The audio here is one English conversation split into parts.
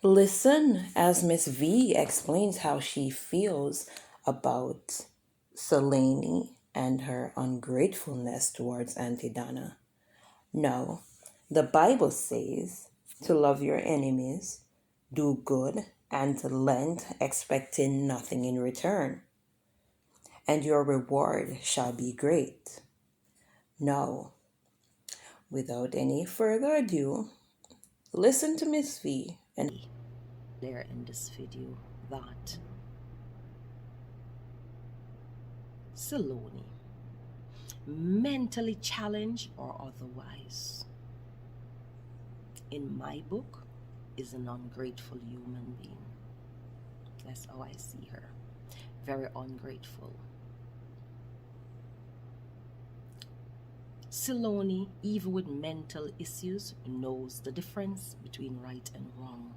Listen as Miss V explains how she feels about Solaine and her ungratefulness towards Auntie Donna. No, the Bible says to love your enemies, do good, and to lend, expecting nothing in return, and your reward shall be great. No, without any further ado, listen to Miss V and there in this video that Solaine, mentally challenged or otherwise, in my book, is an ungrateful human being. That's how I see her. Very ungrateful. Solaine, even with mental issues, knows the difference between right and wrong.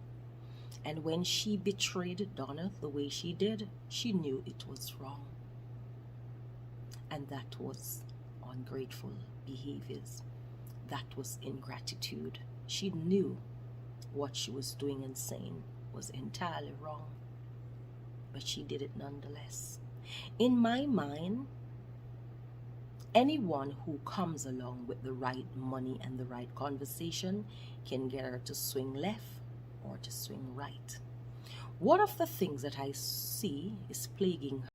And when she betrayed Donna the way she did, she knew it was wrong. And that was ungrateful behaviors. That was ingratitude. She knew what she was doing and saying was entirely wrong, but she did it nonetheless. In my mind, anyone who comes along with the right money and the right conversation can get her to swing left or to swing right. One of the things that I see is plaguing